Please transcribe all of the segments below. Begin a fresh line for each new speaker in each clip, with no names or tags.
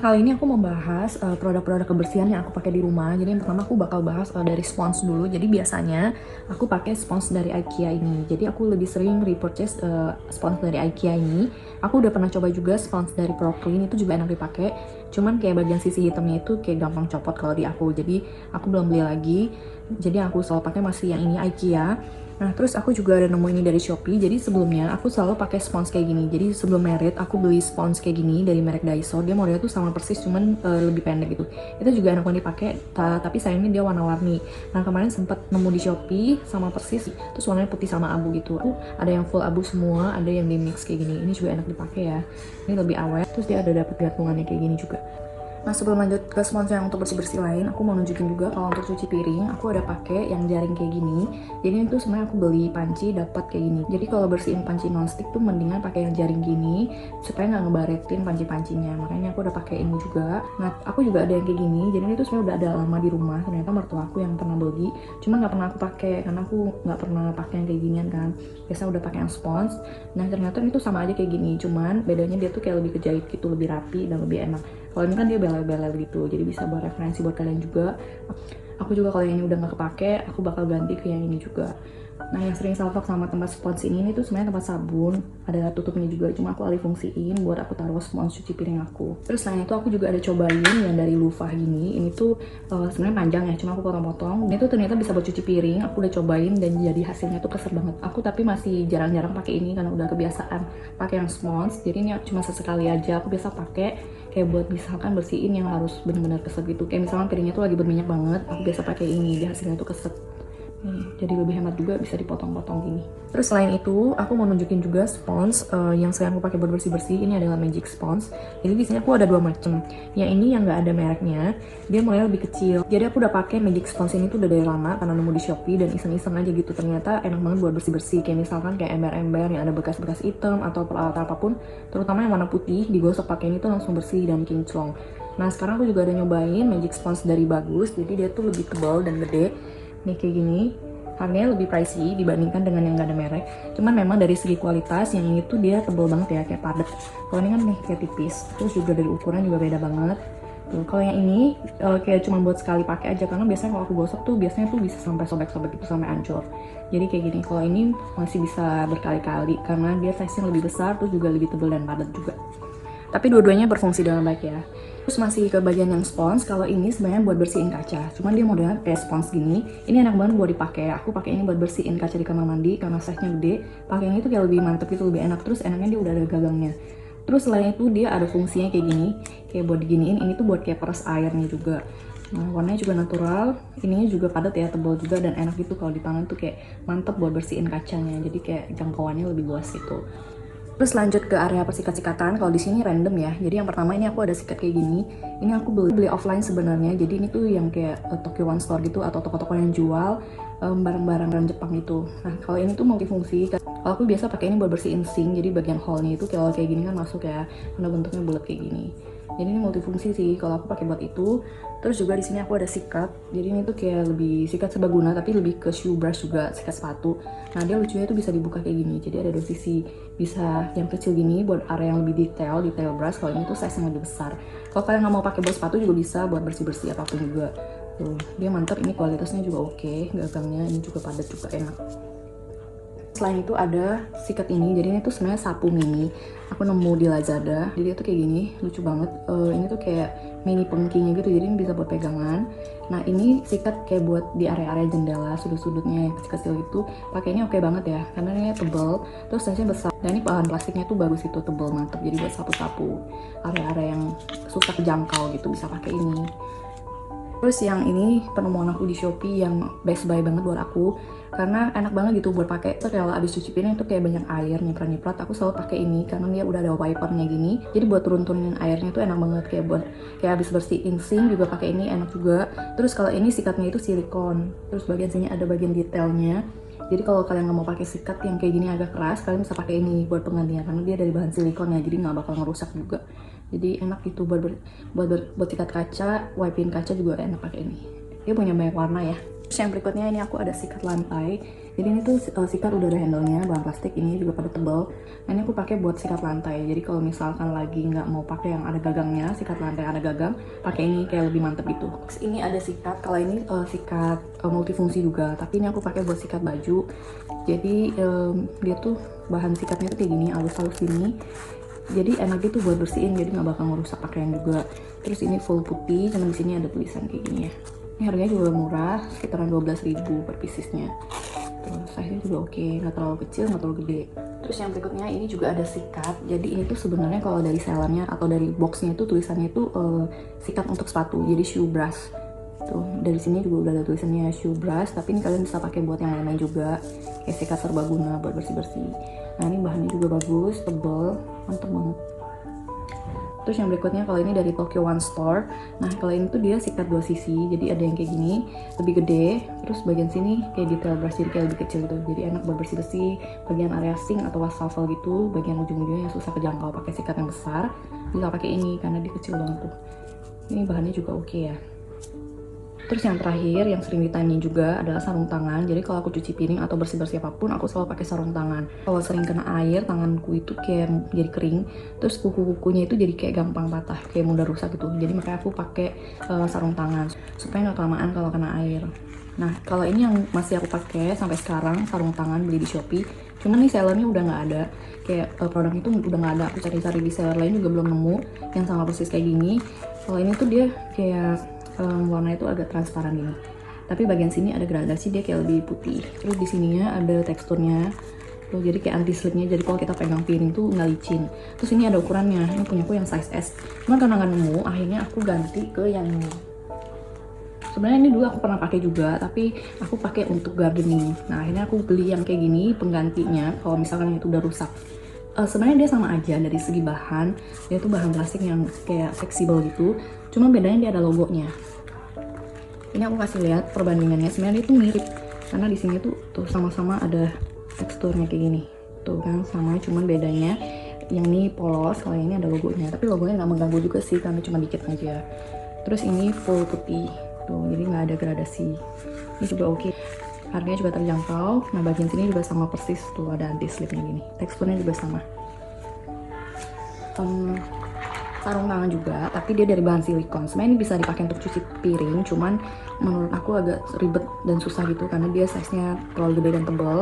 kali ini aku membahas produk-produk kebersihan yang aku pakai di rumah. Jadi yang pertama aku bakal bahas dari spons dulu. Jadi biasanya aku pakai spons dari IKEA ini. Jadi aku lebih sering repurchase spons dari IKEA ini. Aku udah pernah coba juga spons dari Proclean, itu juga enak dipakai. Cuman kayak bagian sisi hitamnya itu kayak gampang copot kalau di aku. Jadi aku belum beli lagi. Jadi aku selalu pakai masih yang ini IKEA. Nah, terus aku juga ada nemu ini dari Shopee. Jadi sebelumnya aku selalu pakai spons kayak gini. Jadi sebelum merit aku beli spons kayak gini dari merek Daiso. Dia modelnya tuh sama persis, cuman lebih pendek gitu. Itu juga enak banget dipakai, tapi sayangnya dia warna-warni. Nah, kemarin sempat nemu di Shopee sama persis, terus warnanya putih sama abu gitu. Ada yang full abu semua, ada yang di mix kayak gini. Ini juga enak dipakai ya. Ini lebih awet, terus dia ada dapet gantungannya kayak gini juga. Nah, sebelum lanjut ke spons yang untuk bersih-bersih lain, aku mau nunjukin juga kalau untuk cuci piring, aku ada pakai yang jaring kayak gini. Jadi itu sebenarnya aku beli panci dapat kayak gini. Jadi kalau bersihin panci nonstick tuh mendingan pakai yang jaring gini supaya nggak ngebaretin panci-pancinya. Makanya aku udah pakai ini juga. Nah, aku juga ada yang kayak gini. Jadi itu sebenarnya udah ada lama di rumah. Ternyata mertua aku yang pernah beli. Cuma nggak pernah aku pakai karena aku nggak pernah pakai yang kayak ginian kan. Biasa udah pakai yang spons. Nah, ternyata itu sama aja kayak gini. Cuman bedanya dia tuh kayak lebih kejahit gitu, lebih rapi dan lebih enak. Kalau ini kan dia belel-belel gitu, jadi bisa buat referensi buat kalian juga. Aku juga kalau yang ini udah nggak kepake, aku bakal ganti ke yang ini juga. Nah, yang sering salvok sama tempat spons ini tuh sebenarnya tempat sabun, ada tutupnya juga, cuma aku alih fungsiin buat aku taruh spons cuci piring aku. Terus selain itu aku juga ada cobain yang dari Loofah gini. Ini tuh sebenarnya panjang ya, cuma aku potong-potong. Ini tuh ternyata bisa buat cuci piring. Aku udah cobain dan jadi hasilnya tuh keser banget. Aku tapi masih jarang-jarang pakai ini karena udah kebiasaan pakai yang spons. Jadi ini cuma sesekali aja aku biasa pakai kayak buat misalkan bersihin yang harus benar-benar keset gitu. Kayak misalkan piringnya tuh lagi berminyak banget, aku biasa pakai ini, di hasilnya tuh keset. Jadi lebih hemat juga, bisa dipotong-potong gini. Terus selain itu, aku mau nunjukin juga spons yang sering aku pakai buat bersih-bersih. Ini adalah Magic Spons. Jadi di sini aku ada dua macam. Yang ini yang nggak ada mereknya, dia mulai lebih kecil. Jadi aku udah pakai Magic Spons ini tuh udah dari lama karena nemu di Shopee dan iseng-iseng aja gitu. Ternyata enak banget buat bersih-bersih. Kayak misalkan kayak ember-ember yang ada bekas-bekas hitam atau peralatan apapun, terutama yang warna putih, digosok pakai ini tuh langsung bersih dan kinclong. Nah, sekarang aku juga ada nyobain Magic Spons dari Bagus. Jadi dia tuh lebih tebal dan gede. Nih kayak gini, harganya lebih pricey dibandingkan dengan yang gak ada merek. Cuman memang dari segi kualitas yang ini tuh dia tebel banget ya, kayak padat. Kalau ini kan nih kayak tipis, terus juga dari ukuran juga beda banget. Tuh, kalau yang ini kayak cuma buat sekali pakai aja, karena biasanya kalau aku gosok tuh biasanya tuh bisa sampai sobek-sobek gitu, sampai hancur. Jadi kayak gini, kalau ini masih bisa berkali-kali karena dia size-nya lebih besar, terus juga lebih tebel dan padat juga. Tapi dua-duanya berfungsi dengan baik ya. Terus masih ke bagian yang spons, kalau ini sebenarnya buat bersihin kaca. Cuman dia modelnya kayak spons gini. Ini enak banget buat dipakai. Aku pakai ini buat bersihin kaca di kamar mandi karena size-nya gede. Pakai ini tuh kayak lebih mantep gitu, lebih enak. Terus enaknya dia udah ada gagangnya. Terus selain itu dia ada fungsinya kayak gini, kayak buat diginiin. Ini tuh buat kayak peres airnya juga. Nah, warnanya juga natural. Ininya juga padat ya, tebal juga dan enak gitu kalau di tangan tuh kayak mantep buat bersihin kacanya. Jadi kayak jangkauannya lebih luas gitu. Terus lanjut ke area persikat-sikatan. Kalau di sini random ya. Jadi yang pertama ini aku ada sikat kayak gini. Ini aku beli offline sebenarnya. Jadi ini tuh yang kayak Tokyo One Store gitu atau toko-toko yang jual barang-barang Jepang itu. Nah, kalau ini tuh multifungsi. Kalau aku biasa pakai ini buat bersihin sink. Jadi bagian hole-nya itu kalau kayak gini kan masuk ya, karena bentuknya bulat kayak gini. Jadi ini multifungsi sih kalau aku pakai buat itu. Terus juga di sini aku ada sikat. Jadi ini tuh kayak lebih sikat serbaguna tapi lebih ke shoe brush juga, sikat sepatu. Nah, dia lucunya itu bisa dibuka kayak gini. Jadi ada dua sisi. Bisa yang kecil gini buat area yang lebih detail brush. Kalau ini tuh size yang lebih besar. Kalau kalian nggak mau pakai buat sepatu juga bisa buat bersih-bersih apapun juga. Tuh, dia mantap. Ini kualitasnya juga oke. Gagangnya ini juga padat juga enak. Selain itu ada sikat ini, jadi ini tuh sebenarnya sapu mini. Aku nemu di Lazada, jadi itu kayak gini, lucu banget. Ini tuh kayak mini pengkinya gitu, jadi ini bisa buat pegangan. Nah, ini sikat kayak buat di area-area jendela, sudut-sudutnya yang kecil-kecil gitu. Pakai ini oke banget ya, karena ini tebal, terus size-nya besar. Dan ini bahan plastiknya tuh bagus itu, tebal mantep. Jadi buat sapu-sapu area-area yang susah kejangkau gitu bisa pakai ini. Terus yang ini penemuan aku di Shopee yang best buy banget buat aku karena enak banget gitu buat pakai. Tuh kalau abis cuci piring itu kayak banyak air nyiprat-nyiprat, aku selalu pakai ini karena dia udah ada wipernya gini. Jadi buat turun-turunin airnya tuh enak banget, kayak buat kayak abis bersihin sink juga pakai ini enak juga. Terus kalau ini sikatnya itu silikon. Terus bagian sini ada bagian detailnya. Jadi kalau kalian nggak mau pakai sikat yang kayak gini agak keras, kalian bisa pakai ini buat penggantinya karena dia dari bahan silikon ya, jadi nggak bakal ngerusak juga. Jadi enak gitu buat sikat kaca, wipein kaca juga enak pakai ini. dia punya banyak warna ya. Terus yang berikutnya ini aku ada sikat lantai. Jadi ini tuh sikat udah ada handle-nya, bahan plastik, ini juga pada tebal. Nah ini aku pakai buat sikat lantai. Jadi kalau misalkan lagi nggak mau pakai yang ada gagangnya, sikat lantai ada gagang, pakai ini kayak lebih mantep gitu. Terus ini ada sikat, kalau ini sikat multifungsi juga, tapi ini aku pakai buat sikat baju. Jadi dia tuh bahan sikatnya tuh kayak gini, halus-halus gini. Jadi enak gitu buat bersihin, jadi nggak bakal merusak pakaian juga. Terus ini full putih, cuman di sini ada tulisan kayak gini ya. Ini harganya juga murah, sekitaran 12.000 per piecesnya. Terus size-nya juga oke, nggak terlalu kecil, nggak terlalu gede. Terus yang berikutnya ini juga ada sikat. Jadi ini tuh sebenarnya kalau dari sellernya atau dari boxnya itu tulisannya itu sikat untuk sepatu, jadi shoe brush. Tuh dari sini juga udah ada tulisannya shoe brush, tapi ini kalian bisa pakai buat yang lain-lain juga, kayak sikat serbaguna buat bersih-bersih. Nah ini bahannya juga bagus, tebal, mantep banget. Terus yang berikutnya kalau ini dari Tokyo One Store. Nah kalau ini tuh dia sikat dua sisi, jadi ada yang kayak gini lebih gede, terus bagian sini kayak detail brush, jadi kayak lebih kecil gitu, jadi enak buat bersih-bersih bagian area sink atau wastafel gitu, bagian ujung-ujungnya yang susah kejangkau pakai sikat yang besar, bisa pakai ini karena dia kecil banget tuh. Ini bahannya juga oke ya. Terus yang terakhir yang sering ditanyain juga adalah sarung tangan. Jadi kalau aku cuci piring atau bersih-bersih apapun, aku selalu pakai sarung tangan. Kalau sering kena air, tanganku itu kayak jadi kering, terus kuku-kukunya itu jadi kayak gampang patah, kayak mudah rusak gitu. Jadi makanya aku pakai sarung tangan supaya nggak kelamaan kalau kena air. Nah kalau ini yang masih aku pakai sampai sekarang, sarung tangan beli di Shopee. Cuman nih sellernya udah nggak ada, kayak produk itu udah nggak ada. Aku cari-cari di seller lain juga belum nemu yang sama persis kayak gini. Kalau ini tuh dia kayak warna itu agak transparan gini, tapi bagian sini ada gradasi, dia kayak lebih putih. Terus di sininya ada teksturnya tuh, jadi kayak anti slipnya, jadi kalau kita pegang piring tuh nggak licin. Terus ini ada ukurannya, ini punyaku yang size S, cuman karena nggak nemu akhirnya aku ganti ke yang ini. Sebenarnya ini dulu aku pernah pakai juga, tapi aku pakai untuk gardening. Nah akhirnya aku beli yang kayak gini penggantinya kalau misalkan itu udah rusak. Sebenarnya dia sama aja dari segi bahan, dia tuh bahan plastik yang kayak fleksibel gitu, cuma bedanya dia ada logonya. Ini aku kasih lihat perbandingannya, sebenarnya dia tuh mirip karena di sini tuh sama-sama ada teksturnya kayak gini, tuh kan sama, cuman bedanya yang ini polos, kalau yang ini ada logonya, tapi logonya nggak mengganggu juga sih karena cuma dikit aja. Terus ini full putih, tuh jadi nggak ada gradasi. Ini juga oke. Harganya juga terjangkau. Nah bagian sini juga sama persis, tuh ada anti slipnya gini, teksturnya juga sama. Sarung tangan juga, tapi dia dari bahan silikon. Sebenarnya ini bisa dipakai untuk cuci piring, cuman menurut aku agak ribet dan susah gitu karena dia size-nya terlalu gede dan tebal.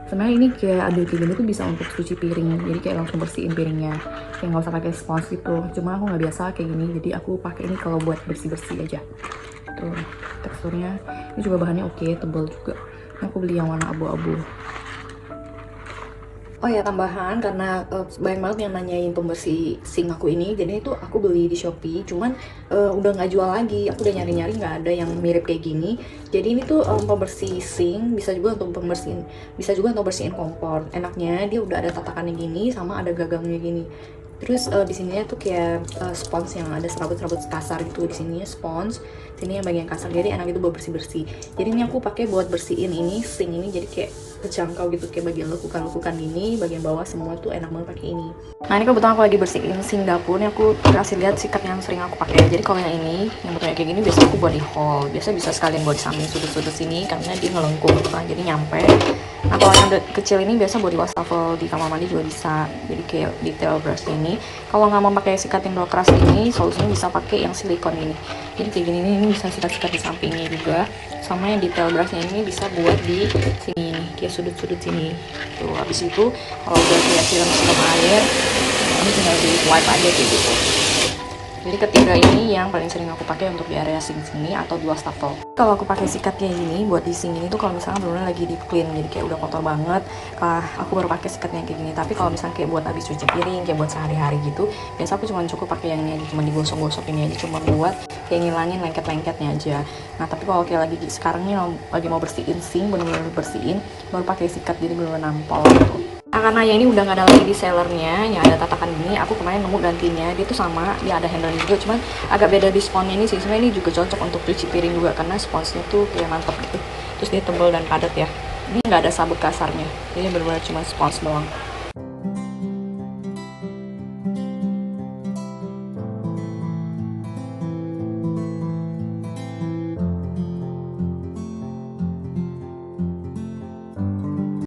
Sebenarnya ini kayak ada kayak gini tuh bisa untuk cuci piring, jadi kayak langsung bersihin piringnya, kayak nggak usah pakai spons gitu. Cuma aku nggak biasa kayak gini, jadi aku pakai ini kalau buat bersih-bersih aja. Tuh teksturnya, ini juga bahannya oke, tebal juga. Aku beli yang warna abu-abu. Oh ya tambahan, karena banyak banget yang nanyain pembersih sink aku ini, jadi itu aku beli di Shopee, cuman udah nggak jual lagi. Aku udah nyari-nyari nggak ada yang mirip kayak gini. Jadi ini tuh pembersih sink, bisa juga untuk bersihin kompor. Enaknya dia udah ada tatakannya gini, sama ada gagangnya gini. Terus di sininya tuh kayak spons yang ada serabut-serabut kasar gitu. Di sininya spons, sini yang bagian kasar, jadi enak itu buat bersih-bersih. Jadi ini aku pakai buat bersihin ini sink ini, jadi kayak kejangkau gitu, kayak bagian lekukan-lekukan gini, bagian bawah semua tuh enak banget pakai ini. Nah ini kebetulan aku lagi bersihin sink dapur, ini aku kasih lihat sikat yang sering aku pakai. Jadi kalau yang ini, yang bentuknya kayak gini, biasa aku buat di haul. Biasa bisa sekalian buat di samping sudut-sudut sini karena dia ngelengkung kan, jadi nyampe. Nah kalau yang kecil ini biasa buat di wastafel di kamar mandi juga bisa. Jadi kayak detail brush ini. Kalau nggak mau pakai sikat yang keras ini, solusinya bisa pakai yang silikon ini. Jadi kayak gini ini bisa sikat-sikat di sampingnya juga. Sama yang detail brushnya ini bisa buat di sini nih, kayak sudut-sudut sini. Tuh habis itu kalau udah kayak siram air, ini tinggal di wipe aja kayak gitu. Jadi ketiga ini yang paling sering aku pakai untuk di area sink sini atau di wastafel. Kalau aku pakai sikat kayak gini buat di sink ini tuh kalau misalnya belum lagi di clean, jadi kayak udah kotor banget, aku baru pakai sikat yang kayak gini. Tapi kalau misalnya kayak buat habis cuci piring, kayak buat sehari-hari gitu, biasa aku cuma cukup pakai yang ini aja, cuma digosok-gosok ini aja, cuma buat kayak ngilangin lengket-lengketnya aja. Nah tapi kalau kayak lagi sekarang nih lagi mau bersihin sink, bener-bener bersihin, baru pakai sikat, jadi bener-bener nampol gitu. Nah, karena yang ini udah nggak ada lagi di sellernya, yang ada tatakan gini, aku kemarin nemu gantinya. Dia tuh sama, dia ada handle juga, cuman agak beda di sponnya ini sih. Sebenarnya ini juga cocok untuk cuci piring juga karena sponsnya tuh kayak mantep gitu. Terus dia tebal dan padat ya. Ini nggak ada sabut kasarnya, jadi benar-benar cuma spons doang.